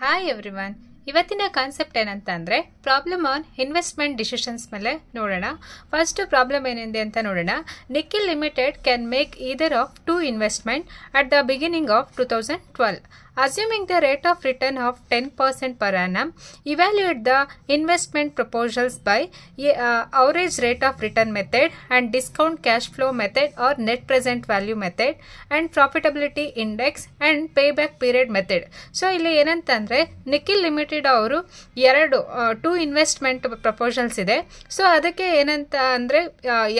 Hi everyone. ಇವತ್ತಿನ concept ಏನಂತ ಅಂದರೆ ಪ್ರಾಬ್ಲಮ್ ಆನ್ ಇನ್ವೆಸ್ಟ್ಮೆಂಟ್ ಡಿಸಿಷನ್ಸ್ ಮೇಲೆ ನೋಡೋಣ. ಫಸ್ಟ್ ಪ್ರಾಬ್ಲಮ್ ಏನಿದೆ ಅಂತ ನೋಡೋಣ. Nikhil limited can make either of two investment at the beginning of 2012. Assuming the rate of return of 10% per annum, evaluate the investment proposals by average rate of return method and discount cash flow method or net present value method and profitability index and payback period method. So ಇಲ್ಲಿ ಏನಂತಂದ್ರೆ Nikhil limited ಅವರು two investment proposals ಇದೆ. So ಅದಕ್ಕೆ ಏನಂತ ಅಂದರೆ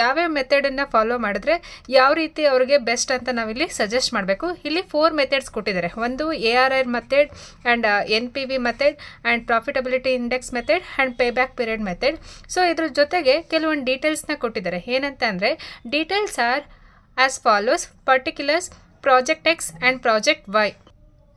ಯಾವ್ಯಾವ ಮೆಥಡನ್ನು follow ಮಾಡಿದ್ರೆ ಯಾವ ರೀತಿ ಅವ್ರಿಗೆ ಬೆಸ್ಟ್ ಅಂತ ನಾವಿಲ್ಲಿ ಸಜೆಸ್ಟ್ ಮಾಡಬೇಕು. ಇಲ್ಲಿ 4 ಮೆಥಡ್ಸ್ ಕೊಟ್ಟಿದ್ದಾರೆ. ಒಂದು ARR method and NPV method and profitability index method and payback period method. So ಇದ್ರ ಜೊತೆಗೆ ಕೆಲವೊಂದು ಡೀಟೇಲ್ಸ್ನ ಕೊಟ್ಟಿದ್ದಾರೆ. ಏನಂತ ಅಂದರೆ details are as follows: particulars, project X and project Y.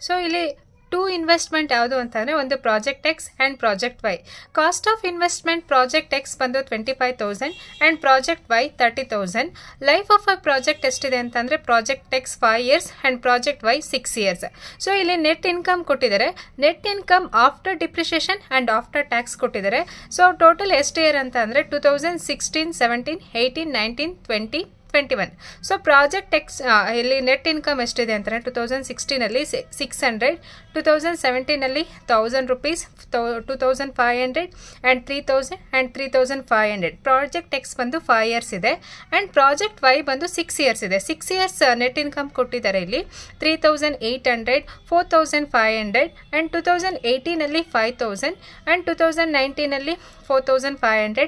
So ಇಲ್ಲಿ ಟೂ ಇನ್ವೆಸ್ಟ್ಮೆಂಟ್ ಯಾವುದು ಅಂತಂದರೆ ಒಂದು project X and project Y. Cost of investment project X ಬಂದು 25,000 and project Y 30,000. Life of a project ಎಷ್ಟಿದೆ ಅಂತಂದರೆ project X 5 years and project Y 6 years. So ಇಲ್ಲಿ net income ಕೊಟ್ಟಿದ್ದಾರೆ. Net income after depreciation and after tax ಕೊಟ್ಟಿದ್ದಾರೆ. So total ಎಷ್ಟು year ಅಂತ ಅಂದರೆ 2016, 17, 18, 19, 20, 21. So project X ಇಲ್ಲಿ ನೆಟ್ ಇನ್ಕಮ್ ಎಷ್ಟಿದೆ ಅಂತಂದರೆ 2016 600, 2017 1,000 rupees, 2,500 and 3,000 and 3,500. Project X ಬಂದು 5 years ಇದೆ ಆ್ಯಂಡ್ ಪ್ರಾಜೆಕ್ಟ್ ವೈ ಬಂದು 6 years ಇದೆ. 6 years ನೆಟ್ ಇನ್ಕಮ್ ಕೊಟ್ಟಿದ್ದಾರೆ ಇಲ್ಲಿ 3,800, 4,500 ಆ್ಯಂಡ್ 2018 5,000 ಆ್ಯಂಡ್ 2019 4,500,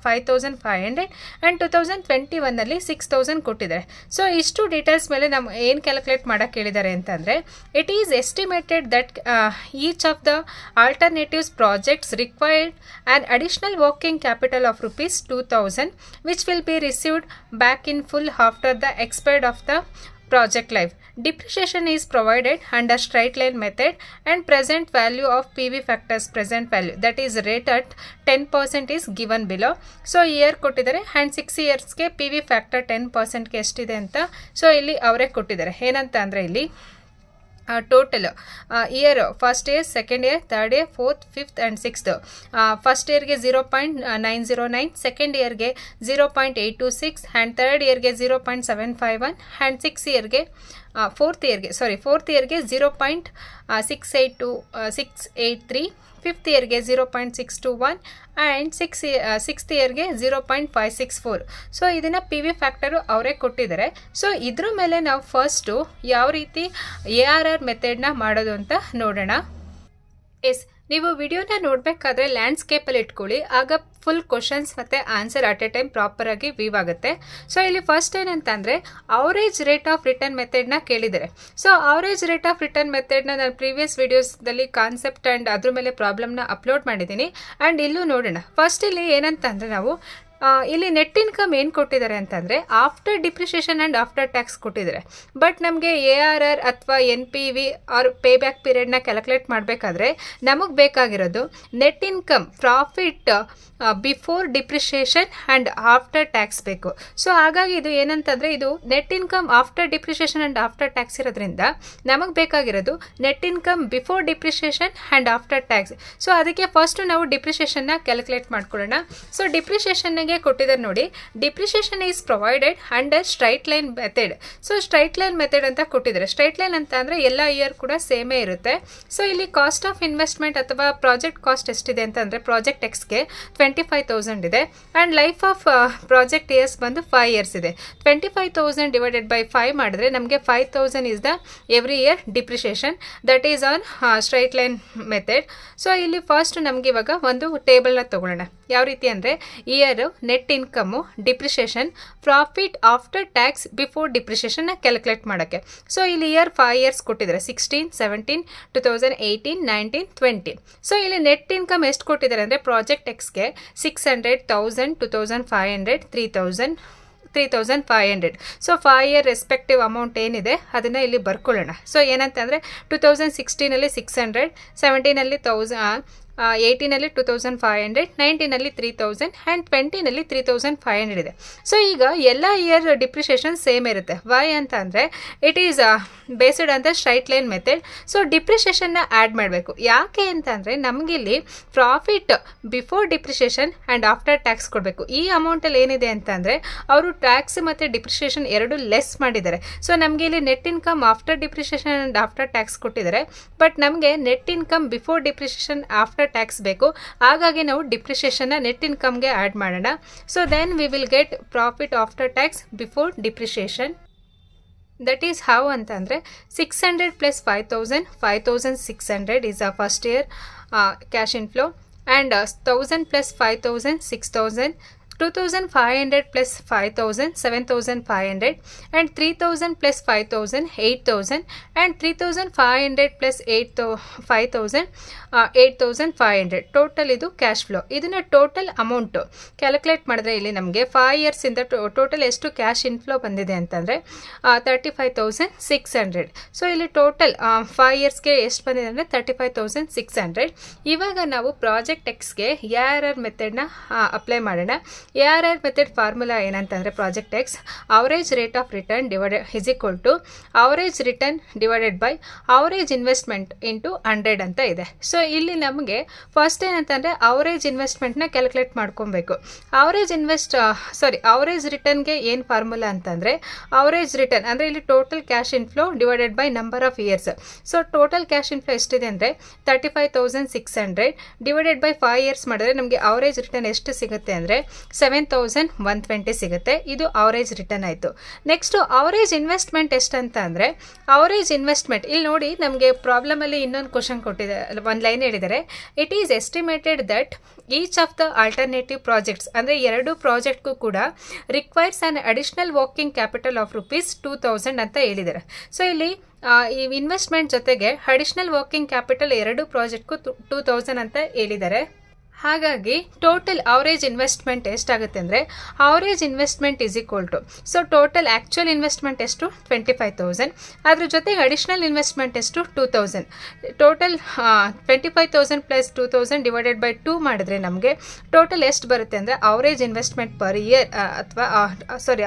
5,500 ಆ್ಯಂಡ್ 2021 6,000 ಕೊಟ್ಟಿದ್ದಾರೆ. ಸೊ ಇಷ್ಟು ಡೀಟೇಲ್ಸ್ ಮೇಲೆ ನಾವು ಏನು ಕ್ಯಾಲ್ಕುಲೇಟ್ ಮಾಡೋಕ್ಕೆ ಹೇಳಿದ್ದಾರೆ ಅಂತಂದರೆ it is estimated that each of the alternatives projects required an additional working capital of rupees 2,000 which will be received back in full after the expired of the project life. Depreciation is provided under straight line method and present value of PV factors present value, that is rate at 10% is given below. So year ಕೊಟ್ಟಿದ್ದಾರೆ and 6 yearsಗೆ PV factor 10%ಗೆ ಎಷ್ಟಿದೆ ಅಂತ so ಇಲ್ಲಿ ಅವರೇ ಕೊಟ್ಟಿದ್ದಾರೆ. ಏನಂತ ಅಂದರೆ ಇಲ್ಲಿ total year first year, second year, third year, fourth, fifth and sixth. First ಇಯರ್ಗೆ 0.909, ಸೆಕೆಂಡ್ ಇಯರ್ಗೆ 0.826 ಆ್ಯಂಡ್ ಥರ್ಡ್ ಇಯರ್ಗೆ 0.751 ಆ್ಯಂಡ್ ಫೋರ್ತ್ ಇಯರ್ಗೆ 0.683, ಫಿಫ್ತ್ ಇಯರ್ಗೆ 0.621 ಆ್ಯಂಡ್ ಸಿಕ್ಸ್ತ್ ಇಯರ್ಗೆ 0.564. ಸೊ ಇದನ್ನು PV ಫ್ಯಾಕ್ಟರು ಅವರೇ ಕೊಟ್ಟಿದ್ದಾರೆ. ಸೊ ಇದ್ರ ಮೇಲೆ ನಾವು ಫಸ್ಟು ಯಾವ ರೀತಿ ARR ಮೆಥಡ್ನ ಮಾಡೋದು ಅಂತ ನೋಡೋಣ. ನೀವು ವಿಡಿಯೋನ ನೋಡಬೇಕಾದ್ರೆ ಲ್ಯಾಂಡ್ಸ್ಕೇಪಲ್ಲಿ ಇಟ್ಕೊಳ್ಳಿ, ಆಗ ಫುಲ್ ಕ್ವಶನ್ಸ್ ಮತ್ತು ಆನ್ಸರ್ ಅಟ್ ಎ ಟೈಮ್ ಪ್ರಾಪರಾಗಿ ವೀವ್ ಆಗುತ್ತೆ. ಸೊ ಇಲ್ಲಿ ಫಸ್ಟ್ ಏನಂತಂದರೆ ಅವರೇಜ್ ರೇಟ್ ಆಫ್ ರಿಟರ್ನ್ ಮೆಥಡ್ನ ಕೇಳಿದ್ದಾರೆ. So average rate of return ಮೆಥಡ್ನ ನಾನು ಪ್ರೀವಿಯಸ್ ವಿಡಿಯೋಸ್ದಲ್ಲಿ ಕಾನ್ಸೆಪ್ಟ್ ಆ್ಯಂಡ್ ಅದ್ರ ಮೇಲೆ ಪ್ರಾಬ್ಲಮ್ನ ಅಪ್ಲೋಡ್ ಮಾಡಿದ್ದೀನಿ. ಆ್ಯಂಡ್ ಇಲ್ಲೂ ನೋಡೋಣ. ಫಸ್ಟ್ ಇಲ್ಲಿ ಏನಂತಂದರೆ ನಾವು ಇಲ್ಲಿ ನೆಟ್ ಇನ್ಕಮ್ ಏನು ಕೊಟ್ಟಿದ್ದಾರೆ ಅಂತಂದರೆ after depreciation and after tax ಕೊಟ್ಟಿದ್ದಾರೆ. ಬಟ್ ನಮಗೆ ARR ಅಥವಾ NPV ಆರ್ ಪೇ ಬ್ಯಾಕ್ ಪೀರಿಯಡ್ನ ಕ್ಯಾಲ್ಕುಲೇಟ್ ಮಾಡಬೇಕಾದ್ರೆ ನಮಗೆ ಬೇಕಾಗಿರೋದು net income profit before depreciation and after tax ಬೇಕು. ಸೊ ಹಾಗಾಗಿ ಇದು ಏನಂತಂದರೆ ಇದು net income after depreciation and after tax ಇರೋದ್ರಿಂದ ನಮಗೆ ಬೇಕಾಗಿರೋದು net income before depreciation and after tax. So ಅದಕ್ಕೆ ಫಸ್ಟು ನಾವು ಡಿಪ್ರಿಷಿಯೇಷನ್ನ ಕ್ಯಾಲ್ಕುಲೇಟ್ ಮಾಡ್ಕೊಳ್ಳೋಣ. ಸೊ ಡಿಪ್ರಿಷಿಯೇಷನ್ಗೆ ಕೊಟ್ಟಿದ್ದಾರೆ ನೋಡಿ. Depreciation is provided under straight line method. So straight line method ಅಂತ ಕೊಟ್ಟಿದ್ದಾರೆ. ಸ್ಟ್ರೈಟ್ ಲೈನ್ ಅಂತ ಅಂದರೆ ಎಲ್ಲ ಇಯರ್ ಕೂಡ ಸೇಮೇ ಇರುತ್ತೆ. ಸೊ ಇಲ್ಲಿ ಕಾಸ್ಟ್ ಆಫ್ ಇನ್ವೆಸ್ಟ್ಮೆಂಟ್ ಅಥವಾ ಪ್ರಾಜೆಕ್ಟ್ ಕಾಸ್ಟ್ ಎಷ್ಟಿದೆ ಅಂತಂದರೆ ಪ್ರಾಜೆಕ್ಟ್ ಎಕ್ಸ್ಗೆ 25,000 ಇದೆ and life of project years ಬಂದು 5 years ಇದೆ. 25,000 ಡಿವೈಡೆಡ್ ಬೈ 5 ಮಾಡಿದ್ರೆ ನಮಗೆ 5,000 is the every year depreciation, that is on straight line method. So ಇಲ್ಲಿ ಫಸ್ಟ್ ನಮಗೆ ಇವಾಗ ಒಂದು ಟೇಬಲ್ನ ತೊಗೊಳ್ಳೋಣ. ಯಾವ ರೀತಿ ಅಂದರೆ year, net income, depreciation, profit after tax, before ಡಿಪ್ರಿಷಿಯೇಷನ್ನ ಕ್ಯಾಲ್ಕುಲೇಟ್ ಮಾಡೋಕ್ಕೆ. ಸೊ ಇಲ್ಲಿ ಇಯರ್ 5 years ಕೊಟ್ಟಿದ್ದಾರೆ. 16, 17, 2018, 19, 20. ಸೊ ಇಲ್ಲಿ ನೆಟ್ ಇನ್ಕಮ್ ಎಷ್ಟು ಕೊಟ್ಟಿದ್ದಾರೆ ಅಂದರೆ ಪ್ರಾಜೆಕ್ಟ್ ಎಕ್ಸ್ಗೆ 600, 1,000, 2,500, 3,000, 3,500. ಸೊ 5 year ರೆಸ್ಪೆಕ್ಟಿವ್ ಅಮೌಂಟ್ ಏನಿದೆ ಅದನ್ನು ಇಲ್ಲಿ ಬರ್ಕೊಳ್ಳೋಣ. ಸೊ ಏನಂತಂದರೆ 2016 600, 17 18ನಲ್ಲಿ 2500, 19ನಲ್ಲಿ 3000 ಆ್ಯಂಡ್ 20ನಲ್ಲಿ 3500 ಇದೆ. ಸೊ ಈಗ ಎಲ್ಲ ಇಯರ್ ಡಿಪ್ರಿಷಿಯೇಷನ್ ಸೇಮ್ ಇರುತ್ತೆ. ವೈ ಅಂತ ಅಂದರೆ it is based on the straight line method. So ಡಿಪ್ರಿಷಿಯೇಷನ್ನ ಆ್ಯಡ್ ಮಾಡಬೇಕು. ಯಾಕೆ ಅಂತ ಅಂದರೆ ನಮಗಿಲ್ಲಿ profit before depreciation and after tax ಕೊಡಬೇಕು. ಈ ಅಮೌಂಟಲ್ಲಿ ಏನಿದೆ ಅಂತ ಅಂದರೆ ಅವರು ಟ್ಯಾಕ್ಸ್ ಮತ್ತು ಡಿಪ್ರಿಷಿಯೇಷನ್ ಎರಡು ಲೆಸ್ ಮಾಡಿದ್ದಾರೆ. ಸೊ ನಮಗೆ ಇಲ್ಲಿ net income after depreciation and after tax ಕೊಟ್ಟಿದ್ದಾರೆ. ಬಟ್ ನಮಗೆ net income before depreciation after tax ಬೇಕು. ಹಾಗಾಗಿ ನಾವು ಡಿಪ್ರಿಷಿಯೇಷನ್ನ ನೆಟ್ ಇನ್ಕಮ್ಗೆ ಆ್ಯಡ್ ಮಾಡೋಣ. So then we will get profit after tax before depreciation. That is how ಅಂತಂದರೆ 600 plus 5000, 5600 is a first year cash inflow, and 1000 plus 5000, 6000, 2500 plus 5000, 7500, and 3000 plus 5000, 8000, and 3500 plus 5000, 8500. Total ಇದು cash flow. ಇದನ್ನ total amount calculate ಮಾಡಿದ್ರೆ ಇಲ್ಲಿ ನಮಗೆ 5 ಇಯರ್ಸಿಂದ total ಎಷ್ಟು cash inflow ಬಂದಿದೆ ಅಂತಂದರೆ 35,600. So ಇಲ್ಲಿ ಟೋಟಲ್ 5 ಇಯರ್ಸ್ಗೆ ಎಷ್ಟು ಬಂದಿದೆ ಅಂದರೆ 35,600. ಇವಾಗ ನಾವು ಪ್ರಾಜೆಕ್ಟ್ ಎಕ್ಸ್ಗೆ ARR ಮೆಥಡ್ನ ಅಪ್ಲೈ ಮಾಡೋಣ. ARR ಮೆಥಡ್ ಫಾರ್ಮುಲಾ ಏನಂತಂದರೆ project X average rate of return is equal to average return divided by average investment into 100 ಅಂತ ಇದೆ. ಸೊ ಇಲ್ಲಿ ನಮಗೆ ಫಸ್ಟ್ ಏನಂತಂದರೆ ಅವರೇಜ್ ಇನ್ವೆಸ್ಟ್ಮೆಂಟ್ನ ಕ್ಯಾಲ್ಕುಲೇಟ್ ಮಾಡ್ಕೊಬೇಕು. ಅವರೇಜ್ ರಿಟರ್ನ್ಗೆ ಏನು ಫಾರ್ಮುಲಾ ಅಂತಂದರೆ ಅವರೇಜ್ ರಿಟರ್ನ್ ಅಂದರೆ ಇಲ್ಲಿ total cash inflow divided by number of years. So total cash inflow ಎಷ್ಟಿದೆ ಅಂದರೆ 35,600 ಡಿವೈಡೆಡ್ ಬೈ 5 ಇಯರ್ಸ್ ಮಾಡಿದ್ರೆ ನಮಗೆ ಅವರೇಜ್ ರಿಟರ್ನ್ ಎಷ್ಟು ಸಿಗುತ್ತೆ ಅಂದರೆ 7,120 ಸಿಗುತ್ತೆ. ಇದು ಅವರೇಜ್ ರಿಟರ್ನ್ ಆಯಿತು. ನೆಕ್ಸ್ಟು ಅವರೇಜ್ ಇನ್ವೆಸ್ಟ್ಮೆಂಟ್ ಎಷ್ಟು ಅಂತ ಅಂದರೆ ಅವರೇಜ್ ಇನ್ವೆಸ್ಟ್ಮೆಂಟ್ ಇಲ್ಲಿ ನೋಡಿ ನಮಗೆ ಪ್ರಾಬ್ಲಮಲ್ಲಿ ಇನ್ನೊಂದು ಕ್ವಶನ್ ಕೊಟ್ಟಿದೆ, ಒಂದು ಲೈನ್ ಹೇಳಿದ್ದಾರೆ. It is estimated that each of the alternative projects ಅಂದರೆ ಎರಡು ಪ್ರಾಜೆಕ್ಟ್ಗೂ ಕೂಡ requires on additional working capital of ₹2000 ಅಂತ ಹೇಳಿದ್ದಾರೆ. ಸೊ ಇಲ್ಲಿ ಈ ಇನ್ವೆಸ್ಟ್ಮೆಂಟ್ ಜೊತೆಗೆ ಅಡಿಷನಲ್ ವರ್ಕಿಂಗ್ ಕ್ಯಾಪಿಟಲ್ ಎರಡು ಪ್ರಾಜೆಕ್ಟ್ಗೂ 2000 ಅಂತ ಹೇಳಿದ್ದಾರೆ. ಹಾಗಾಗಿ ಟೋಟಲ್ ಅವರೇಜ್ ಇನ್ವೆಸ್ಟ್ಮೆಂಟ್ ಎಷ್ಟಾಗುತ್ತೆ ಅಂದರೆ average investment is equal to so total actual investment ಎಷ್ಟು 25,000, ಅದ್ರ ಜೊತೆಗೆ ಅಡಿಷನಲ್ ಇನ್ವೆಸ್ಟ್ಮೆಂಟ್ ಎಷ್ಟು 2000. ಟೋಟಲ್ 25,000 ಪ್ಲಸ್ 2000 ಡಿವೈಡೆಡ್ ಬೈ 2 ಮಾಡಿದ್ರೆ ನಮಗೆ ಟೋಟಲ್ ಎಷ್ಟು ಬರುತ್ತೆ ಅಂದರೆ average investment per year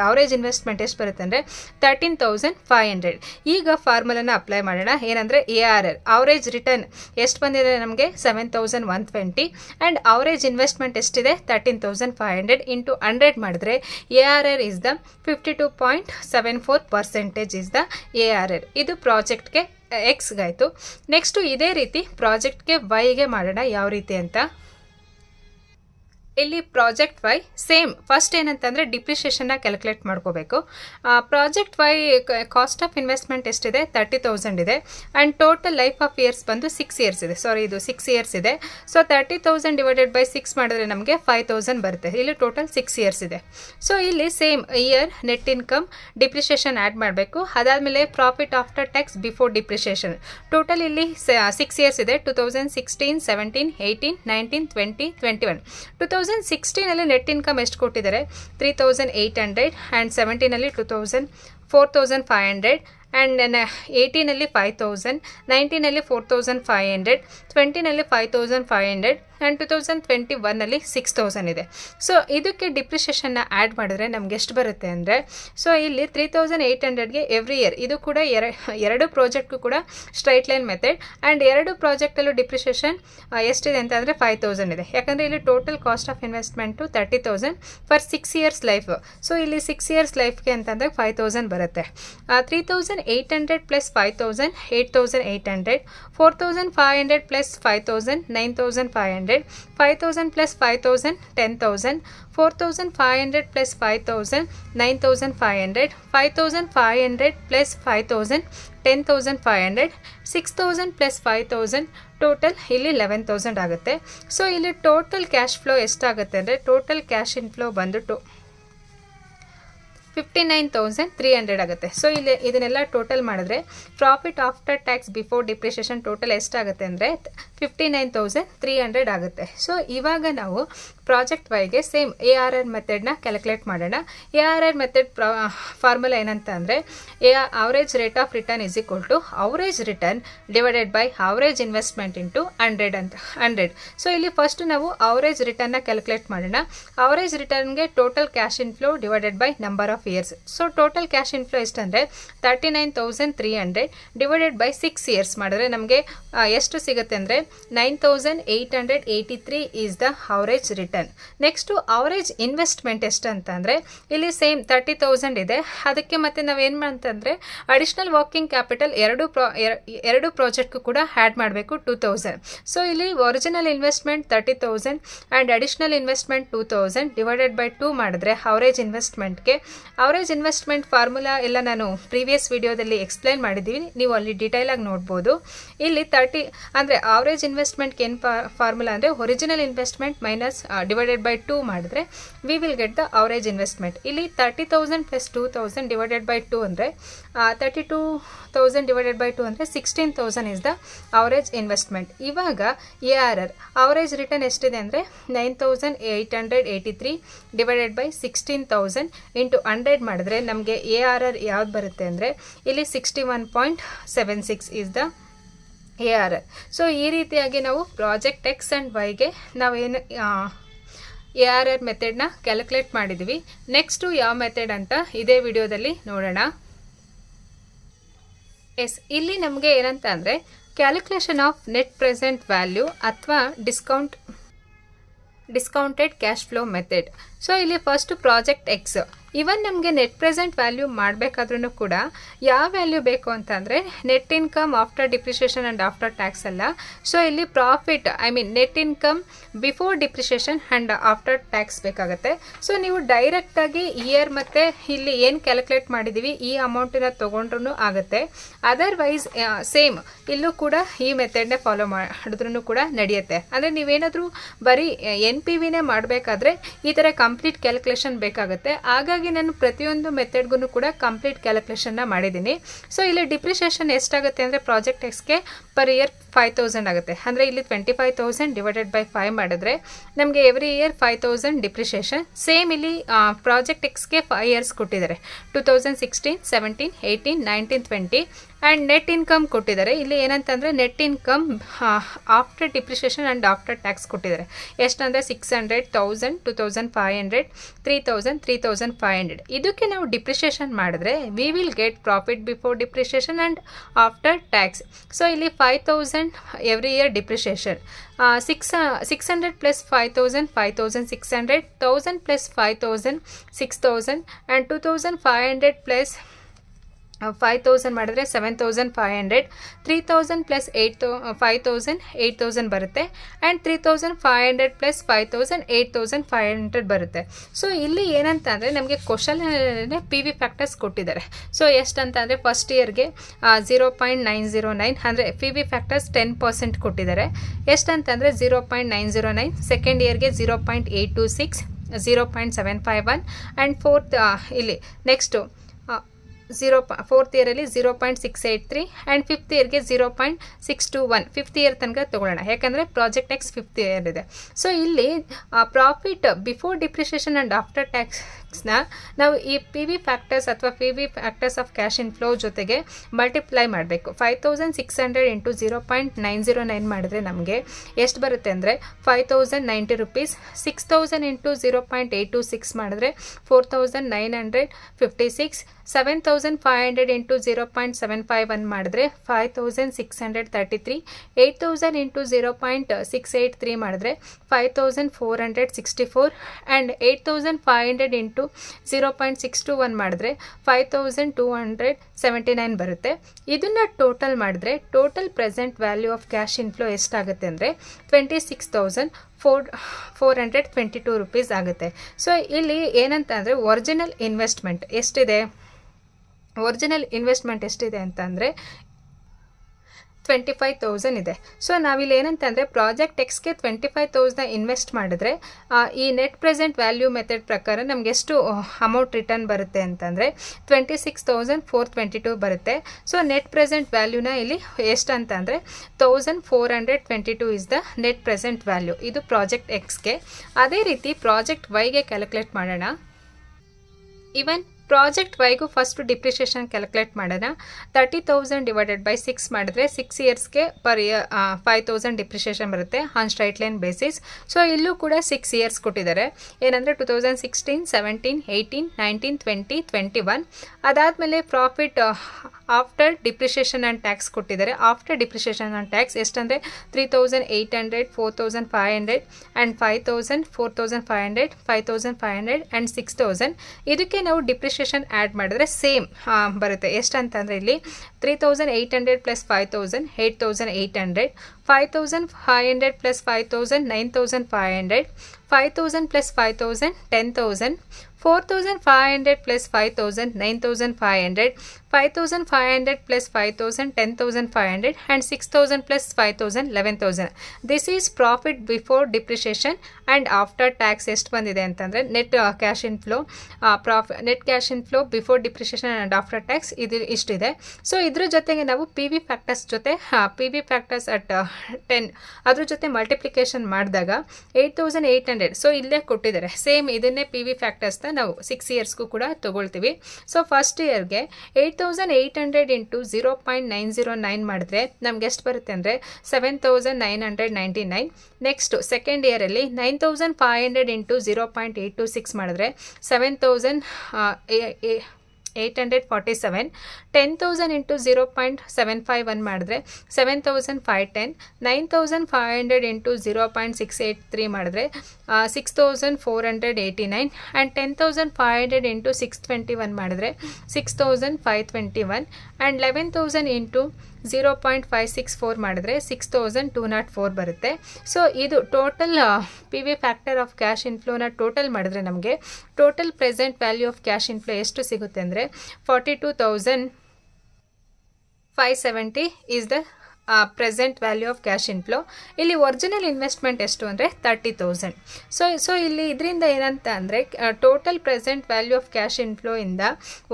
average investment ಎಷ್ಟು ಬರುತ್ತೆ ಅಂದರೆ 13,500. ಈಗ ಫಾರ್ಮುಲಾನ ಅಪ್ಲೈ ಮಾಡೋಣ. ಏನಂದರೆ ARR ಅವರೇಜ್ ರಿಟರ್ನ್ ಎಷ್ಟು ಬಂದಿದೆ ನಮಗೆ 7,120 ಆ್ಯಂಡ್ ಅವರೇಜ್ ಇನ್ವೆಸ್ಟ್ಮೆಂಟ್ ಎಷ್ಟಿದೆ 13,500 ಇಂಟು 100 ಮಾಡಿದ್ರೆ ARR is the 52.74% is the ARR. ಇದು ಪ್ರಾಜೆಕ್ಟ್ಗೆ ಎಕ್ಸ್ಗಾಯಿತು. ನೆಕ್ಸ್ಟು ಇದೇ ರೀತಿ ಪ್ರಾಜೆಕ್ಟ್ಗೆ ವೈಗೆ ಮಾಡೋಣ ಯಾವ ರೀತಿ ಅಂತ. ಇಲ್ಲಿ ಪ್ರಾಜೆಕ್ಟ್ ವೈ ಸೇಮ್ ಫಸ್ಟ್ ಏನಂತಂದರೆ ಡಿಪ್ರಿಷಿಯೇಷನ್ನ ಕ್ಯಾಲ್ಕುಲೇಟ್ ಮಾಡ್ಕೋಬೇಕು. Project Y cost of investment ಎಷ್ಟಿದೆ 30,000 ಇದೆ and total life of years ಬಂದು 6 ಇಯರ್ಸ್ ಇದೆ. ಇದು 6 ಇಯರ್ಸ್ ಇದೆ. ಸೊ 30,000 ಡಿವೈಡೆಡ್ ಬೈ 6 ಮಾಡಿದ್ರೆ ನಮಗೆ 5,000 ಬರುತ್ತೆ. ಇಲ್ಲಿ ಟೋಟಲ್ 6 ಇಯರ್ಸ್ ಇದೆ. ಸೊ ಇಲ್ಲಿ same year net income depreciation add ಮಾಡಬೇಕು. ಅದಾದಮೇಲೆ profit after tax before depreciation. Total ಇಲ್ಲಿ 6 ಇಯರ್ಸ್ ಇದೆ. 2016, 17, 18, 19, 20, 21. 2016 ನೆಟ್ ಇನ್ಕಮ್ ಎಷ್ಟು ಕೊಟ್ಟಿದ್ದಾರೆ 3,800 ಆ್ಯಂಡ್ 17 4,500 ಆ್ಯಂಡ್ 18 5,000, 19 4,500, 20 5,500 ಆ್ಯಂಡ್ 2021 6,000 ಇದೆ. ಸೊ ಇದಕ್ಕೆ ಡಿಪ್ರಿಷಿಯೇಷನ್ನ ಆ್ಯಡ್ ಮಾಡಿದ್ರೆ ನಮ್ಗೆ ಎಷ್ಟು ಬರುತ್ತೆ ಅಂದರೆ ಸೊ ಇಲ್ಲಿ 3,800ಗೆ ಎವ್ರಿ ಇಯರ್. ಇದು ಕೂಡ ಎರಡು ಪ್ರಾಜೆಕ್ಟ್ಗೂ ಕೂಡ ಸ್ಟ್ರೈಟ್ ಲೈನ್ ಮೆಥಡ್ ಆ್ಯಂಡ್ ಎರಡು ಪ್ರಾಜೆಕ್ಟಲ್ಲೂ ಡಿಪ್ರಿಷಿಯೇಷನ್ ಎಷ್ಟಿದೆ ಅಂತ ಅಂದರೆ 5,000 ಇದೆ. ಯಾಕಂದರೆ ಇಲ್ಲಿ total cost of investment 30,000 for 6 years life. So ಇಲ್ಲಿ 6 ಇಯರ್ಸ್ ಲೈಫ್ಗೆ ಅಂತಂದರೆ 5,000 ಬರುತ್ತೆ. 3,800 plus 5,000 8,800, 4,500 plus 5,000 9,500, 5,000 plus 5,000 10,000, 4,500 plus 5,000 9,500, 5,500 plus 5,000 10,500, 6,000 plus 5,000 total ಇಲ್ಲಿ 11,000 ಆಗುತ್ತೆ. ಸೊ ಇಲ್ಲಿ ಟೋಟಲ್ ಕ್ಯಾಶ್ ಫ್ಲೋ ಎಷ್ಟಾಗುತ್ತೆ ಅಂದರೆ ಟೋಟಲ್ ಕ್ಯಾಶ್ ಇನ್ಫ್ಲೋ ಬಂದು 59,300 ಆಗುತ್ತೆ. ಸೊ ಇಲ್ಲಿ ಇದನ್ನೆಲ್ಲ ಟೋಟಲ್ ಮಾಡಿದ್ರೆ profit after tax before depreciation total ಎಷ್ಟಾಗುತ್ತೆ ಅಂದರೆ 59,300 ಆಗುತ್ತೆ. ಸೊ ಇವಾಗ ನಾವು ಪ್ರಾಜೆಕ್ಟ್ ವೈಗೆ ಸೇಮ್ ARR ಮೆಥಡ್ನ ಕ್ಯಾಲ್ಕುಲೇಟ್ ಮಾಡೋಣ. ARR ಮೆಥಡ್ ಫಾರ್ಮುಲಾ ಏನಂತ ಅಂದರೆ average rate of return is equal to average return divided by average investment into 100. So ಇಲ್ಲಿ ಫಸ್ಟ್ ನಾವು ಅವರೇಜ್ ರಿಟರ್ನ್ನ ಕ್ಯಾಲ್ಕುಲೇಟ್ ಮಾಡೋಣ. ಅವರೇಜ್ ರಿಟರ್ನ್ಗೆ total cash inflow divided by number of years. So total cash inflow ಎಷ್ಟಂದರೆ 39,300 divided by 6 years ಮಾಡಿದ್ರೆ ನಮಗೆ ಎಷ್ಟು ಸಿಗುತ್ತೆ ಅಂದರೆ 9,883 is the average return. Next average investment ಎಷ್ಟು ಅಂತಂದರೆ ಇಲ್ಲಿ ಸೇಮ್ 30,000 ಇದೆ. ಅದಕ್ಕೆ ಮತ್ತೆ ನಾವೇನು ಅಂತಂದರೆ ಅಡಿಷ್ನಲ್ ವರ್ಕಿಂಗ್ ಕ್ಯಾಪಿಟಲ್ ಎರಡು ಪ್ರಾಜೆಕ್ಟ್ಗೂ ಕೂಡ ಆ್ಯಡ್ ಮಾಡಬೇಕು 2,000. ಸೊ ಇಲ್ಲಿ original investment 30,000 and additional investment 2,000 divided by 2 ಮಾಡಿದ್ರೆ ಅವರೇಜ್ ಇನ್ವೆಸ್ಟ್ಮೆಂಟ್ ಫಾರ್ಮುಲಾ ಎಲ್ಲ ನಾನು ಪ್ರೀವಿಯಸ್ ವಿಡಿಯೋದಲ್ಲಿ ಎಕ್ಸ್ಪ್ಲೈನ್ ಮಾಡಿದ್ದೀವಿ, ನೀವು ಅಲ್ಲಿ ಡೀಟೇಲ್ ಆಗಿ ನೋಡ್ಬೋದು. ಇಲ್ಲಿ 30 ಅಂದರೆ ಅವರೇಜ್ ಇನ್ವೆಸ್ಟ್ಮೆಂಟ್ಗೆ ಏನು ಫಾರ್ಮುಲಾ ಅಂದರೆ original investment minus divided by 2 ಮಾಡಿದ್ರೆ V will get the average investment. ಇಲ್ಲಿ 30,000 ಪ್ಲಸ್ 2,000 ಡಿವೈಡೆಡ್ ಬೈ 2 ಅಂದರೆ 32,000 ಡಿವೈಡೆಡ್ ಬೈ 2 ಅಂದರೆ 16,000 ಇಸ್ ದ ಅವರೇಜ್ ಇನ್ವೆಸ್ಟ್ಮೆಂಟ್. ಇವಾಗ ARR ಅವರೇಜ್ ರಿಟರ್ನ್ ಎಷ್ಟಿದೆ ಅಂದರೆ 9,883 ಡಿವೈಡೆಡ್ ಬೈ 16,000 ಇಂಟು 100 ಮಾಡಿದ್ರೆ ನಮಗೆ ARR ಯಾವ್ದು ಬರುತ್ತೆ ಅಂದರೆ ಇಲ್ಲಿ 61.76 ಈಸ್ ದ ARR. ಸೊ ಈ ರೀತಿಯಾಗಿ ನಾವು ಪ್ರಾಜೆಕ್ಟ್ X ಆ್ಯಂಡ್ Yಗೆ ನಾವೇನು ARR ಮೆಥಡ್ನ ಕ್ಯಾಲ್ಕುಲೇಟ್ ಮಾಡಿದ್ವಿ. ನೆಕ್ಸ್ಟು ಯಾವ ಮೆಥಡ್ ಅಂತ ಇದೇ ವಿಡಿಯೋದಲ್ಲಿ ನೋಡೋಣ. ಇಲ್ಲಿ ನಮಗೆ ಏನಂತ ಅಂದರೆ calculation of net present value ಅಥವಾ discounted cash flow method. So ಇಲ್ಲಿ ಫಸ್ಟ್ ಪ್ರಾಜೆಕ್ಟ್ X ಇವನ್ ನಮಗೆ ನೆಟ್ ಪ್ರೆಸೆಂಟ್ ವ್ಯಾಲ್ಯೂ ಮಾಡಬೇಕಾದ್ರೂ ಕೂಡ ಯಾವ ವ್ಯಾಲ್ಯೂ ಬೇಕು ಅಂತಂದರೆ net income after depreciation and after tax ಅಲ್ಲ. ಸೊ ಇಲ್ಲಿ profit net income before depreciation and after tax ಬೇಕಾಗುತ್ತೆ. ಸೊ ನೀವು ಡೈರೆಕ್ಟಾಗಿ ಇಯರ್ ಮತ್ತು ಇಲ್ಲಿ ಏನು ಕ್ಯಾಲ್ಕುಲೇಟ್ ಮಾಡಿದ್ದೀವಿ ಈ ಅಮೌಂಟನ್ನ ತೊಗೊಂಡ್ರೂ ಆಗುತ್ತೆ. ಅದರ್ವೈಸ್ ಸೇಮ್ ಇಲ್ಲೂ ಕೂಡ ಈ ಮೆಥಡ್ನೇ ಫಾಲೋ ಮಾಡಿದ್ರೂ ಕೂಡ ನಡೆಯುತ್ತೆ. ಅಂದರೆ ನೀವೇನಾದರೂ ಬರೀ NPVನೇ ಮಾಡಬೇಕಾದ್ರೆ ಈ ಥರ ಕಂಪ್ಲೀಟ್ ಕ್ಯಾಲ್ಕುಲೇಷನ್ ಬೇಕಾಗುತ್ತೆ. ಹಾಗಾಗಿ ನಾನು ಪ್ರತಿಯೊಂದು ಮೆಥಡ್ಗೂ ಕೂಡ ಕಂಪ್ಲೀಟ್ ಕ್ಯಾಲ್ಕುಲೇಷನ್ನ ಮಾಡಿದ್ದೀನಿ. ಸೊ ಇಲ್ಲಿ ಡಿಪ್ರಿಷಿಯೇಷನ್ ಎಷ್ಟಾಗುತ್ತೆ ಅಂದರೆ ಪ್ರಾಜೆಕ್ಟ್ Xಗೆ ಪರ್ ಇಯರ್ 5,000 ಆಗುತ್ತೆ. ಅಂದರೆ ಇಲ್ಲಿ 25,000 ಡಿವೈಡೆಡ್ ಬೈ 5 ಮಾಡಿದ್ರೆ ನಮಗೆ ಎವ್ರಿ ಇಯರ್ 5,000 ಡಿಪ್ರಿಷಿಯೇಷನ್. ಸೇಮ್ ಇಲ್ಲಿ ಪ್ರಾಜೆಕ್ಟ್ Xಗೆ 5 ಇಯರ್ಸ್ ಕೊಟ್ಟಿದ್ದಾರೆ, 2016, 17, 18, 19, 20 ಆ್ಯಂಡ್ ನೆಟ್ ಇನ್ಕಮ್ ಕೊಟ್ಟಿದ್ದಾರೆ. ಇಲ್ಲಿ ಏನಂತಂದರೆ net income after depreciation and after tax ಕೊಟ್ಟಿದ್ದಾರೆ. ಎಷ್ಟಂದರೆ 600, 1,000, 2,500, 3,000, 3,500. ಇದಕ್ಕೆ ನಾವು ಡಿಪ್ರಿಷಿಯೇಷನ್ ಮಾಡಿದ್ರೆ V will get profit before depreciation and after tax. So ಇಲ್ಲಿ 5,000 every year depreciation, 600 plus 5,000, 5,600, 1,000 plus 5,000, 6,000 and 2,500 plus 5,000 ಮಾಡಿದ್ರೆ 7,500, 3,000 ಪ್ಲಸ್ 5,000, 8,000 ಬರುತ್ತೆ ಆ್ಯಂಡ್ 3,500 ಪ್ಲಸ್ 5,000, 8,500 ಬರುತ್ತೆ. ಸೊ ಇಲ್ಲಿ ಏನಂತ ಅಂದರೆ ನಮಗೆ ಕ್ವಶನಲ್ಲೇ PV ಫ್ಯಾಕ್ಟರ್ಸ್ ಕೊಟ್ಟಿದ್ದಾರೆ. ಸೊ ಎಷ್ಟಂತ ಅಂದರೆ ಫಸ್ಟ್ ಇಯರ್ಗೆ 0.909 ಅಂದರೆ PV ಫ್ಯಾಕ್ಟರ್ಸ್ 10% ಕೊಟ್ಟಿದ್ದಾರೆ. ಎಷ್ಟಂತಂದರೆ 0.909, ಸೆಕೆಂಡ್ ಇಯರ್ಗೆ 0.826, 0.751 ಆ್ಯಂಡ್ ಇಲ್ಲಿ ನೆಕ್ಸ್ಟು ಫೋರ್ತ್ ಇಯರಲ್ಲಿ 0.683 ಆ್ಯಂಡ್ ಫಿಫ್ತ್ ಇಯರ್ಗೆ 0.621. ಫಿಫ್ತ್ ಇಯರ್ ತನಕ ತೊಗೊಳ್ಳೋಣ, ಯಾಕಂದರೆ ಪ್ರಾಜೆಕ್ಟ್ X ಫಿಫ್ತ್ ಇಯರ್ ಇದೆ. ಸೊ ಇಲ್ಲಿ profit before depreciation and after ಟ್ಯಾಕ್ಸ್ನ ನಾವು ಈ PV ಫ್ಯಾಕ್ಟರ್ಸ್ ಅಥವಾ PV factors of cash inflow ಜೊತೆಗೆ ಮಲ್ಟಿಪ್ಲೈ ಮಾಡಬೇಕು. 5,600 ಇಂಟು 0.909 ಮಾಡಿದ್ರೆ ನಮಗೆ ಎಷ್ಟು ಬರುತ್ತೆ ಅಂದರೆ 5,090 rupees. 6,000 ಇಂಟು 0.826 ಮಾಡಿದ್ರೆ 4,956. 7,500 ಇಂಟು 0.751 ಮಾಡಿದ್ರೆ 5,633. 8,000 ಇಂಟು 0.683 ಮಾಡಿದ್ರೆ 5,464 ಆ್ಯಂಡ್ 8,500 ಇಂಟು 0.621 ಮಾಡಿದ್ರೆ 5,279 ಬರುತ್ತೆ. ಇದನ್ನು ಟೋಟಲ್ ಮಾಡಿದ್ರೆ total present value of cash inflow ಎಷ್ಟಾಗುತ್ತೆ ಅಂದರೆ 26,422 rupees ಆಗುತ್ತೆ. ಸೊ ಇಲ್ಲಿ ಏನಂತ ಅಂದರೆ ಒರಿಜಿನಲ್ ಇನ್ವೆಸ್ಟ್ಮೆಂಟ್ ಎಷ್ಟಿದೆ ಅಂತಂದರೆ 25,000 ಇದೆ. ಸೊ ನಾವಿಲ್ಲಿ ಏನಂತಂದರೆ ಪ್ರಾಜೆಕ್ಟ್ ಎಕ್ಸ್ಗೆ 25,000 ಇನ್ವೆಸ್ಟ್ ಮಾಡಿದ್ರೆ ಈ ನೆಟ್ ಪ್ರೆಸೆಂಟ್ ವ್ಯಾಲ್ಯೂ ಮೆಥಡ್ ಪ್ರಕಾರ ನಮ್ಗೆ ಎಷ್ಟು ಅಮೌಂಟ್ ರಿಟರ್ನ್ ಬರುತ್ತೆ ಅಂತಂದರೆ 26,422 ಬರುತ್ತೆ. ಸೊ ನೆಟ್ ಪ್ರೆಸೆಂಟ್ ವ್ಯಾಲ್ಯೂನ ಇಲ್ಲಿ ಎಷ್ಟು ಅಂತಂದರೆ 1,422 is the net present value. ಇದು ಪ್ರಾಜೆಕ್ಟ್ ಎಕ್ಸ್ಗೆ. ಅದೇ ರೀತಿ ಪ್ರಾಜೆಕ್ಟ್ ವೈಗೆ ಕ್ಯಾಲ್ಕುಲೇಟ್ ಮಾಡೋಣ. ಇವನ್ ಪ್ರಾಜೆಕ್ಟ್ ವೈಗೂ ಫಸ್ಟ್ ಡಿಪ್ರಿಷಿಯೇಷನ್ ಕ್ಯಾಲ್ಕುಲೇಟ್ ಮಾಡೋಣ. 30,000 ಡಿವೈಡೆಡ್ ಬೈ 6 ಮಾಡಿದ್ರೆ 6 ಇಯರ್ಸ್ಗೆ ಪರ್ ಇಯರ್ 5,000 ಡಿಪ್ರಿಷಿಯೇಷನ್ ಬರುತ್ತೆ on straight line basis. So ಇಲ್ಲೂ ಕೂಡ 6 ಇಯರ್ಸ್ ಕೊಟ್ಟಿದ್ದಾರೆ. ಏನಂದರೆ 2016, 17, 18, 19, 20, 21. ಅದಾದಮೇಲೆ profit after depreciation and tax ಕೊಟ್ಟಿದ್ದಾರೆ. ಆಫ್ಟರ್ ಡಿಪ್ರಿಷಿಯೇಷನ್ ಆ್ಯಂಡ್ ಟ್ಯಾಕ್ಸ್ ಎಷ್ಟಂದರೆ 3,800, 4,500 ಆ್ಯಂಡ್ 5,000, 4,500, 5,500 ಆ್ಯಂಡ್ 6,000. ಇದಕ್ಕೆ ನಾವು ಡಿಪ್ರಿಷಿಯೇಷನ್ ಆ್ಯಡ್ ಮಾಡಿದ್ರೆ ಸೇಮ್ ಬರುತ್ತೆ. ಎಷ್ಟಂತಂದರೆ ಇಲ್ಲಿ 3,800 plus 5,000 8,800, 5,500 plus 5,000 9,500, 5,000 plus 5,000 10,000, 4,500 plus 5,000 9,500, 5,500 plus 5,000 10,500 and 6,000 plus 5,000 11,000. This is profit before depreciation and after tax ಎಷ್ಟು ಬಂದಿದೆ ಅಂತಂದರೆ net cash in flow net cash in flow before depreciation and after tax ಇದು ಇಷ್ಟಿದೆ. So ಇದ್ರ ಜೊತೆಗೆ ನಾವು ಪಿ ವಿ ಫ್ಯಾಕ್ಟರ್ಸ್ ಜೊತೆ P V factors at 10 ಅದ್ರ ಜೊತೆ ಮಲ್ಟಿಪ್ಲಿಕೇಶನ್ ಮಾಡಿದಾಗ 8,800. ಸೊ ಇಲ್ಲೇ ಕೊಟ್ಟಿದ್ದಾರೆ ಸೇಮ್ ಇದನ್ನೇ ಪಿ ವಿ ಫ್ಯಾಕ್ಟರ್ಸ್ನ ನಾವು 6 ಇಯರ್ಸ್ಗೂ ಕೂಡ ತಗೊಳ್ತೀವಿ. ಸೊ ಫಸ್ಟ್ ಇಯರ್ಗೆ 8,800 ಇಂಟು 0.909 ಮಾಡಿದ್ರೆ ನಮ್ಗೆ ಎಷ್ಟು ಬರುತ್ತೆ ಅಂದರೆ 7,999. ನೆಕ್ಸ್ಟ್ ಸೆಕೆಂಡ್ ಇಯರಲ್ಲಿ 9,500 ಇಂಟು 0.826 ಮಾಡಿದ್ರೆ 7,847. 10,000 ಇಂಟು 0.751 ಮಾಡಿದ್ರೆ 7,510. 9,500 ಇಂಟು 0.683 ಮಾಡಿದ್ರೆ 6,489 ಆ್ಯಂಡ್ 10,500 ಇಂಟು 621 ಮಾಡಿದ್ರೆ 6,521 ಆ್ಯಂಡ್ 11,000 ಇಂಟು 0.564 ಮಾಡಿದ್ರೆ 6,204 ಬರುತ್ತೆ. ಸೊ ಇದು total P V factor of cash ಇನ್ಫ್ಲೋನ ಟೋಟಲ್ ಮಾಡಿದ್ರೆ ನಮಗೆ total present value of cash inflow ಎಷ್ಟು ಸಿಗುತ್ತೆ ಅಂದರೆ 42,570 is the present value of cash inflow. ಇಲ್ಲಿ ಒರಿಜಿನಲ್ ಇನ್ವೆಸ್ಟ್ಮೆಂಟ್ ಎಷ್ಟು ಅಂದರೆ 30,000. ಸೊ ಇಲ್ಲಿ ಇದರಿಂದ ಏನಂತ ಅಂದರೆ total present value of cash inflow ಇಂದ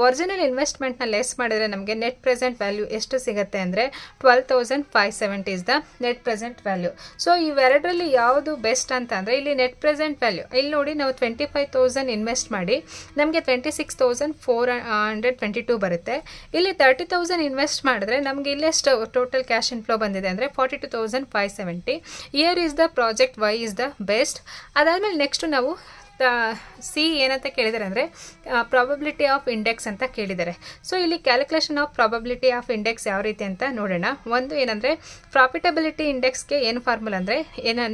ಒರಿಜಿನಲ್ ಇನ್ವೆಸ್ಟ್ಮೆಂಟ್ನ ಲೆಸ್ ಮಾಡಿದರೆ ನಮಗೆ ನೆಟ್ ಪ್ರೆಸೆಂಟ್ ವ್ಯಾಲ್ಯೂ ಎಷ್ಟು ಸಿಗುತ್ತೆ ಅಂದರೆ 12,570 is the net present value. So ಇವೆರಡರಲ್ಲಿ ಯಾವುದು ಬೆಸ್ಟ್ ಅಂತ ಅಂದರೆ ಇಲ್ಲಿ ನೆಟ್ ಪ್ರೆಸೆಂಟ್ ವ್ಯಾಲ್ಯೂ ಇಲ್ಲಿ ನೋಡಿ ನಾವು 25,000 ಇನ್ವೆಸ್ಟ್ ಮಾಡಿ ನಮಗೆ 26,422 ಬರುತ್ತೆ. ಇಲ್ಲಿ 30,000 ಇನ್ವೆಸ್ಟ್ ಮಾಡಿದ್ರೆ ನಮಗೆ ಇಲ್ಲೆಷ್ಟು ಟೋಟಲ್ ಕ್ಯಾಶ್ ಫ್ಲೋ ಬಂದಿದೆ ಅಂದರೆ 42,570. Year is the project Y is the best. ಅದಾದಮೇಲೆ ನೆಕ್ಸ್ಟ್ ನಾವು ಸಿ ಏನಂತ ಕೇಳಿದ್ದಾರೆ ಅಂದರೆ ಪ್ರಾಬಬಿಲಿಟಿ ಆಫ್ ಇಂಡೆಕ್ಸ್ ಅಂತ ಕೇಳಿದ್ದಾರೆ. ಸೊ ಇಲ್ಲಿ calculation of probability of index ಯಾವ ರೀತಿ ಅಂತ ನೋಡೋಣ. ಒಂದು ಏನಂದರೆ ಪ್ರಾಫಿಟಬಿಲಿಟಿ ಇಂಡೆಕ್ಸ್ಗೆ ಏನು ಫಾರ್ಮುಲಾ ಅಂದರೆ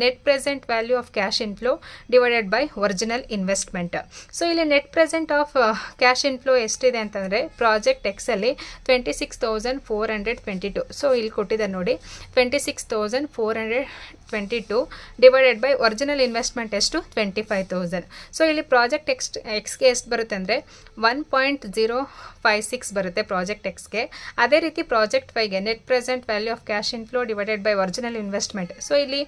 net present value of cash inflow divided by original investment. So ಇಲ್ಲಿ net present of cash inflow ಎಷ್ಟಿದೆ ಅಂತಂದರೆ ಪ್ರಾಜೆಕ್ಟ್ ಎಕ್ಸಲ್ಲಿ 26,422. ಸೊ ಇಲ್ಲಿ ಕೊಟ್ಟಿದ್ದಾರೆ ನೋಡಿ 26,422 ಡಿವೈಡೆಡ್ ಬೈ ಒರಿಜಿನಲ್ ಇನ್ವೆಸ್ಟ್ಮೆಂಟ್ ಎಷ್ಟು 25,000. ಸೊ ಇಲ್ಲಿ ಪ್ರಾಜೆಕ್ಟ್ ಎಕ್ಸ್ಗೆ ಎಷ್ಟು ಬರುತ್ತೆ ಅಂದರೆ 1.056 ಬರುತ್ತೆ ಪ್ರಾಜೆಕ್ಟ್ ಎಕ್ಸ್ಗೆ. ಅದೇ ರೀತಿ ಪ್ರಾಜೆಕ್ಟ್ ವೈಗೆ net present value of cash inflow divided by original investment. So ಇಲ್ಲಿ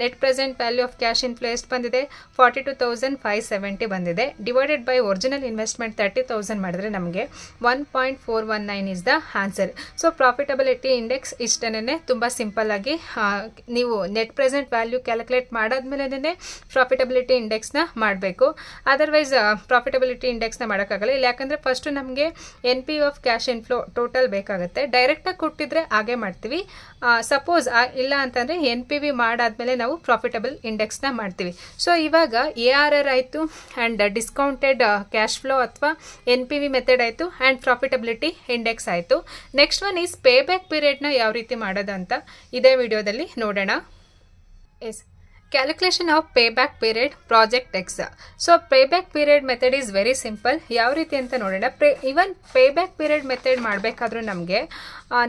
net present value of cash inflow ಎಷ್ಟು ಬಂದಿದೆ 42,570 ಬಂದಿದೆ. ಡಿವೈಡೆಡ್ ಬೈ ಒರಿಜಿನಲ್ ಇನ್ವೆಸ್ಟ್ಮೆಂಟ್ 30,000 ಮಾಡಿದ್ರೆ ನಮಗೆ 1.419 is the answer. So profitability index ಇಷ್ಟನೇ ತುಂಬ ಸಿಂಪಲ್ ಆಗಿ ನೀವು ನೆಟ್ ಪ್ರೆಸೆಂಟ್ ವ್ಯಾಲ್ಯೂ ಕ್ಯಾಲ್ಕುಲೇಟ್ ಮಾಡಾದ್ಮೇಲೆ ಪ್ರಾಫಿಟಬಿಲಿಟಿ ಇಂಡೆಕ್ಸ್ನ ಮಾಡಬೇಕು. ಅದರ್ವೈಸ್ ಪ್ರಾಫಿಟಬಿಲಿಟಿ ಇಂಡೆಕ್ಸ್ನ ಮಾಡೋಕ್ಕಾಗಲ್ಲ. ಇಲ್ಲ ಯಾಕಂದರೆ ಫಸ್ಟು ನಮಗೆ N P of cash inflow total ಬೇಕಾಗುತ್ತೆ. ಡೈರೆಕ್ಟಾಗಿ ಕೊಟ್ಟಿದ್ರೆ ಹಾಗೆ ಮಾಡ್ತೀವಿ. ಸಪೋಸ್ ಇಲ್ಲ ಅಂತಂದರೆ ಎನ್ ಪಿ ವಿ ಮಾಡಾದ್ಮೇಲೆ ನಾವು ಪ್ರಾಫಿಟಬಲ್ ಇಂಡೆಕ್ಸ್ನ ಮಾಡ್ತೀವಿ. ಸೊ ಇವಾಗ ARR ಆಯಿತು ಆ್ಯಂಡ್ ಡಿಸ್ಕೌಂಟೆಡ್ ಕ್ಯಾಶ್ ಫ್ಲೋ ಅಥವಾ ಎನ್ ಪಿ ವಿ ಮೆಥಡ್ ಆಯಿತು ಆ್ಯಂಡ್ ಪ್ರಾಫಿಟಬಿಲಿಟಿ ಇಂಡೆಕ್ಸ್ ಆಯಿತು. Next one is pay back ಪೀರಿಯಡ್ನ ಯಾವ ರೀತಿ ಮಾಡೋದು ಅಂತ ಇದೇ ವಿಡಿಯೋದಲ್ಲಿ ನೋಡೋಣ. Calculation of payback period project X. So payback period method is very simple. ಯಾವ ರೀತಿ ಅಂತ ನೋಡೋಣ. ಇವನ್ payback period method ಮಾಡಬೇಕಾದ್ರೂ ನಮಗೆ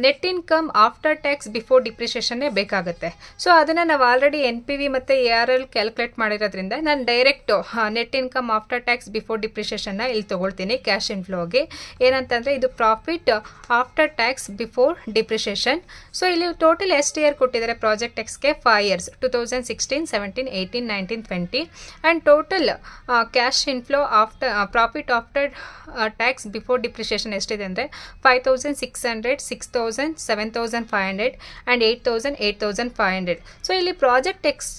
net income after tax before ಡಿಪ್ರಿಷಿಯೇಷನ್ನೇ ಬೇಕಾಗುತ್ತೆ. ಸೊ ಅದನ್ನು ನಾವು ಆಲ್ರೆಡಿ NPV ಮತ್ತು ARL ಕ್ಯಾಲ್ಕುಲೇಟ್ ಮಾಡಿರೋದ್ರಿಂದ ನಾನು direct net income after tax before ಡಿಪ್ರಿಷಿಯೇಷನ್ನ ಇಲ್ಲಿ ತೊಗೊಳ್ತೀನಿ ಕ್ಯಾಶ್ ಇನ್ಫ್ಲೋಗೆ. ಏನಂತಂದರೆ ಇದು profit after tax before depreciation. So ಇಲ್ಲಿ ಟೋಟಲ್ ಎಷ್ಟು ಇಯರ್ ಕೊಟ್ಟಿದ್ದಾರೆ ಪ್ರಾಜೆಕ್ಟ್ ಎಕ್ಸ್ಗೆ 5 years 2016, 17, 18, 19, 20 and total cash inflow after profit after tax before depreciation ಎಷ್ಟಿದೆ ಅಂದರೆ 5,600, 6,000, 7,500 ಆ್ಯಂಡ್ 8,000, 8,500. ಸೊ ಇಲ್ಲಿ ಪ್ರಾಜೆಕ್ಟ್ ಎಕ್ಸ್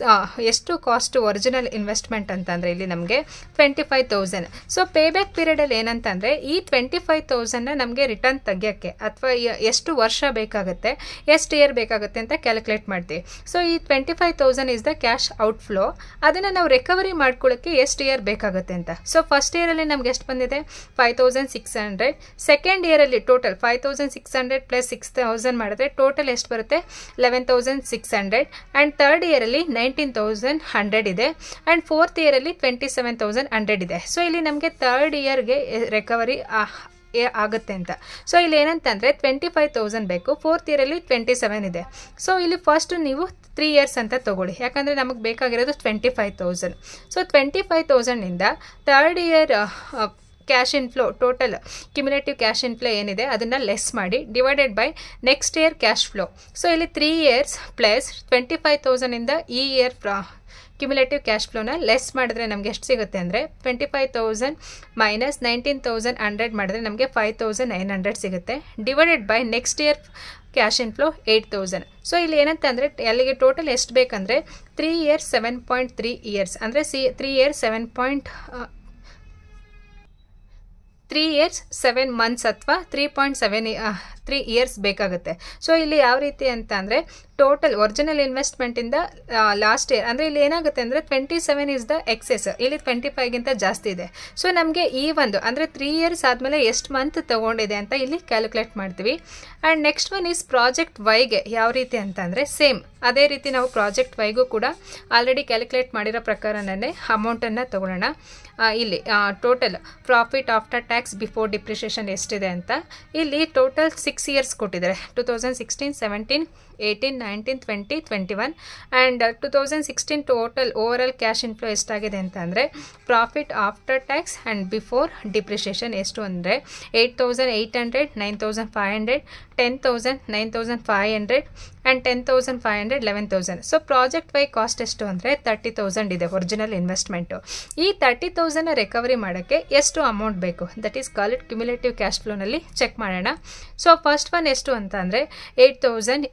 ಎಷ್ಟು ಕಾಸ್ಟ್ ಒರಿಜಿನಲ್ ಇನ್ವೆಸ್ಟ್ಮೆಂಟ್ ಅಂತಂದರೆ ಇಲ್ಲಿ ನಮಗೆ 25,000. ಸೊ ಪೇಬ್ಯಾಕ್ ಪೀರಿಯಡಲ್ಲಿ ಏನಂತಂದರೆ ಈ 25,000ನ ನಮಗೆ ರಿಟರ್ನ್ ತೆಗಿಯೋಕ್ಕೆ ಅಥವಾ ಎಷ್ಟು ವರ್ಷ ಬೇಕಾಗುತ್ತೆ, ಎಷ್ಟು ಇಯರ್ ಬೇಕಾಗುತ್ತೆ ಅಂತ ಕ್ಯಾಲ್ಕುಲೇಟ್ ಮಾಡ್ತೀವಿ. ಸೊ ಈ 25,000 ಇಸ್ ದ ಕ್ಯಾಶ್ ಔಟ್ಫ್ಲೋ. ಅದನ್ನು ನಾವು ರಿಕವರಿ ಮಾಡ್ಕೊಳ್ಳೋಕ್ಕೆ ಎಷ್ಟು ಇಯರ್ ಬೇಕಾಗುತ್ತೆ ಅಂತ. ಸೊ ಫಸ್ಟ್ ಇಯರಲ್ಲಿ ನಮ್ಗೆ ಎಷ್ಟು ಬಂದಿದೆ 5,600. ಸೆಕೆಂಡ್ ಇಯರಲ್ಲಿ ಟೋಟಲ್ 5,600 ಪ್ಲಸ್ 6,000 ಮಾಡಿದ್ರೆ ಟೋಟಲ್ ಎಷ್ಟು ಬರುತ್ತೆ 11,600 ಆ್ಯಂಡ್ ಥರ್ಡ್ ಇಯರಲ್ಲಿ 19,100 ಇದೆ ಆ್ಯಂಡ್ ಫೋರ್ತ್ ಇಯರಲ್ಲಿ 27,100 ಇದೆ. ಸೊ ಇಲ್ಲಿ ನಮಗೆ ಥರ್ಡ್ ಇಯರ್ಗೆ ರಿಕವರಿ ಆಗುತ್ತೆ ಅಂತ. ಸೊ ಇಲ್ಲಿ ಏನಂತಂದರೆ 25,000 ಬೇಕು, ಫೋರ್ತ್ ಇಯರಲ್ಲಿ 27 ಇದೆ. ಸೊ ಇಲ್ಲಿ ಫಸ್ಟ್ ನೀವು 3 years ಅಂತ ತೊಗೊಳ್ಳಿ, ಯಾಕಂದರೆ ನಮಗೆ ಬೇಕಾಗಿರೋದು 25,000. ಸೊ 25,000ಇಂದ third year cash inflow total cumulative cash inflow ಏನಿದೆ ಅದನ್ನು ಲೆಸ್ ಮಾಡಿ divided by next year cash flow. So ಇಲ್ಲಿ 3 years ಪ್ಲಸ್ 25,000ಇಂದ ಈ ಇಯರ್ ಕ್ಯುಮುಲೇಟಿವ್ ಕ್ಯಾಶ್ ಫ್ಲೋನ ಲೆಸ್ ಮಾಡಿದ್ರೆ ನಮಗೆ ಎಷ್ಟು ಸಿಗುತ್ತೆ ಅಂದರೆ 25,000 ಮೈನಸ್ 19,100 ಮಾಡಿದ್ರೆ ನಮಗೆ 5,900 ಸಿಗುತ್ತೆ divided by next year cash inflow 8,000. So ಇಲ್ಲಿ ಏನಂತಂದರೆ ಅಲ್ಲಿಗೆ ಟೋಟಲ್ ಎಷ್ಟು ಬೇಕಂದರೆ 3 years 7.3 years ಅಂದರೆ 3 years 3 years 7 months ಅಥವಾ 3 years ಬೇಕಾಗುತ್ತೆ. ಸೊ ಇಲ್ಲಿ ಯಾವ ರೀತಿ ಅಂತ ಅಂದರೆ ಟೋಟಲ್ ಒರಿಜಿನಲ್ ಇನ್ವೆಸ್ಟ್ಮೆಂಟಿಂದ ಲಾಸ್ಟ್ ಇಯರ್ ಅಂದರೆ ಇಲ್ಲಿ ಏನಾಗುತ್ತೆ ಅಂದರೆ 27 ಇಸ್ ದ ಎಕ್ಸೆಸ್, ಇಲ್ಲಿ 25ಗಿಂತ ಜಾಸ್ತಿ ಇದೆ. ಸೊ ನಮಗೆ ಈ ಒಂದು ಅಂದರೆ 3 years ಆದಮೇಲೆ ಎಷ್ಟು ಮಂತ್ ತೊಗೊಂಡಿದೆ ಅಂತ ಇಲ್ಲಿ ಕ್ಯಾಲ್ಕುಲೇಟ್ ಮಾಡ್ತೀವಿ. And next one is project ವೈಗೆ ಯಾವ ರೀತಿ ಅಂತಂದರೆ ಸೇಮ್ ಅದೇ ರೀತಿ ನಾವು ಪ್ರಾಜೆಕ್ಟ್ ವೈಗೂ ಕೂಡ ಆಲ್ರೆಡಿ ಕ್ಯಾಲ್ಕುಲೇಟ್ ಮಾಡಿರೋ ಪ್ರಕಾರನೇ ಅಮೌಂಟನ್ನು ತೊಗೊಳ್ಳೋಣ. ಇಲ್ಲಿ total profit after tax before depreciation ಎಷ್ಟಿದೆ ಅಂತ ಇಲ್ಲಿ ಟೋಟಲ್ 6 years ಕೊಟ್ಟಿದ್ದಾರೆ 2016, 17, 18, 19, 20, 21 and 2016 total overall cash inflow ಎಷ್ಟಾಗಿದೆ ಅಂತ ಅಂದರೆ profit after tax and before depreciation ಎಷ್ಟು ಅಂದರೆ 8,800, 9,500, 10,000, 9,500 and 10,500, 11,000. So project Y cost ಎಷ್ಟು ಅಂದರೆ 30,000 ಇದೆ ಒರಿಜಿನಲ್ ಇನ್ವೆಸ್ಟ್ಮೆಂಟು. ಈ 30,000ನ ರಿಕವರಿ ಮಾಡೋಕ್ಕೆ ಎಷ್ಟು ಅಮೌಂಟ್ ಬೇಕು that is called cumulative cash ಫ್ಲೋನಲ್ಲಿ ಚೆಕ್ ಮಾಡೋಣ. ಸೊ ಫಸ್ಟ್ ಒನ್ ಎಷ್ಟು ಅಂತ ಅಂದರೆ 8,000.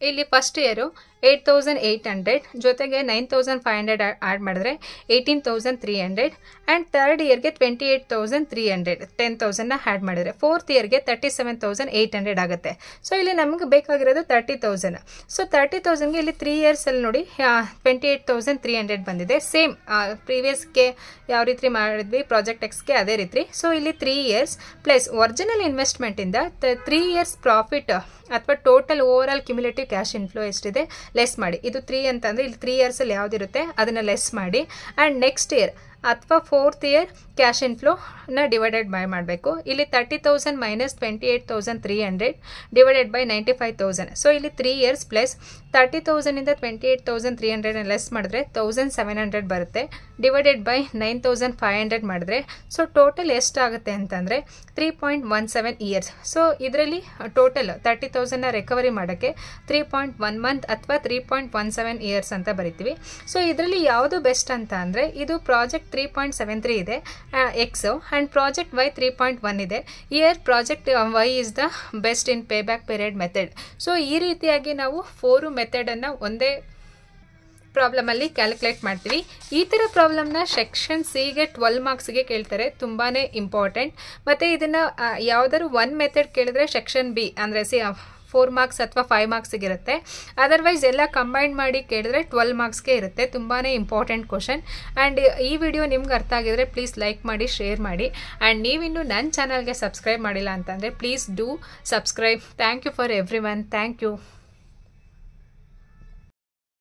ಇಲ್ಲಿ ಫಸ್ಟ್ ಇಯರು 8,800 ಜೊತೆಗೆ 9,500 ಆ್ಯಡ್ ಮಾಡಿದ್ರೆ 18,300 ಆ್ಯಂಡ್ ಥರ್ಡ್ ಇಯರ್ಗೆ 28,300 10,000ನ ಆ್ಯಡ್ ಮಾಡಿದರೆ ಫೋರ್ತ್ ಇಯರ್ಗೆ 37,800 ಆಗುತ್ತೆ. ಸೊ ಇಲ್ಲಿ ನಮಗೆ ಬೇಕಾಗಿರೋದು 30,000. ಸೊ 30,000ಗೆ ಇಲ್ಲಿ 3 yearsಲ್ಲಿ ನೋಡಿ 28,300 ಬಂದಿದೆ. ಸೇಮ್ ಪ್ರೀವಿಯಸ್ಗೆ ಯಾವ ರೀತಿ ಮಾಡಿದ್ವಿ ಪ್ರಾಜೆಕ್ಟ್ ಎಕ್ಸ್ಗೆ ಅದೇ ರೀತಿ. ಸೊ ಇಲ್ಲಿ 3 years ಪ್ಲಸ್ ಒರಿಜಿನಲ್ ಇನ್ವೆಸ್ಟ್ಮೆಂಟಿಂದ 3 years ಪ್ರಾಫಿಟ್ ಅಥವಾ total over all cumulative cash inflow ಎಷ್ಟಿದೆ ಲೆಸ್ ಮಾಡಿ. ಇದು 3 ಅಂತಂದರೆ ಇಲ್ಲಿ 3 yearsಲ್ಲಿ ಯಾವುದಿರುತ್ತೆ ಅದನ್ನು ಲೆಸ್ ಮಾಡಿ ಆ್ಯಂಡ್ ನೆಕ್ಸ್ಟ್ ಇಯರ್ ಅಥವಾ ಫೋರ್ತ್ ಇಯರ್ ಕ್ಯಾಶ್ ಇನ್ಫ್ಲೋನ ಡಿವೈಡೆಡ್ ಬೈ ಮಾಡಬೇಕು. ಇಲ್ಲಿ 30,000 ಮೈನಸ್ 28,300 ಡಿವೈಡೆಡ್ ಬೈ 95,000. ಸೊ ಇಲ್ಲಿ 3 years ಪ್ಲಸ್ 30,000ಇಂದ 28,300 ಲೆಸ್ ಮಾಡಿದ್ರೆ 1,700 ಬರುತ್ತೆ ಡಿವೈಡೆಡ್ ಬೈ 9,500 ಮಾಡಿದ್ರೆ ಸೊ ಟೋಟಲ್ ಎಷ್ಟಾಗುತ್ತೆ ಅಂತಂದರೆ 3.17 years. ಸೊ ಇದರಲ್ಲಿ ಟೋಟಲ್ 30,000ನ ರಿಕವರಿ ಮಾಡೋಕ್ಕೆ 3.1 month ಅಥವಾ 3.17 years ಅಂತ ಬರಿತೀವಿ. ಸೊ ಇದರಲ್ಲಿ ಯಾವುದು ಬೆಸ್ಟ್ ಅಂತ ಅಂದರೆ ಇದು ಪ್ರಾಜೆಕ್ಟ್ 3.73 ಇದೆ ಎಕ್ಸ್ ಆ್ಯಂಡ್ ಪ್ರಾಜೆಕ್ಟ್ ವೈ 3.1 ಇದೆ. Year project Y is the best in payback period method. So ಈ ರೀತಿಯಾಗಿ ನಾವು 4 ಮೆಥಡನ್ನು ಒಂದೇ ಪ್ರಾಬ್ಲಮಲ್ಲಿ ಕ್ಯಾಲ್ಕುಲೇಟ್ ಮಾಡ್ತೀವಿ. ಈ ಥರ ಪ್ರಾಬ್ಲಮ್ನ ಸೆಕ್ಷನ್ ಸಿಗೆ 12 ಮಾರ್ಕ್ಸ್ಗೆ ಕೇಳ್ತಾರೆ, ತುಂಬಾ ಇಂಪಾರ್ಟೆಂಟ್. ಮತ್ತು ಇದನ್ನು ಯಾವುದಾದ್ರು 1 ಮೆಥಡ್ ಕೇಳಿದ್ರೆ ಸೆಕ್ಷನ್ ಬಿ ಅಂದರೆ 4 marks ಅಥವಾ 5 marksಗೆ ಇರುತ್ತೆ. ಅದರ್ವೈಸ್ ಎಲ್ಲ ಕಂಬೈನ್ ಮಾಡಿ ಕೇಳಿದ್ರೆ 12 marksಗೆ ಇರುತ್ತೆ. ತುಂಬಾ ಇಂಪಾರ್ಟೆಂಟ್ ಕ್ವಶನ್. ಆ್ಯಂಡ್ ಈ ವಿಡಿಯೋ ನಿಮ್ಗೆ ಅರ್ಥ ಆಗಿದ್ರೆ ಪ್ಲೀಸ್ ಲೈಕ್ ಮಾಡಿ, ಶೇರ್ ಮಾಡಿ. ಆ್ಯಂಡ್ ನೀವಿನ್ನೂ ನನ್ನ ಚಾನಲ್ಗೆ ಸಬ್ಸ್ಕ್ರೈಬ್ ಮಾಡಿಲ್ಲ ಅಂತಂದರೆ please do subscribe. Thank you for everyone. Thank you.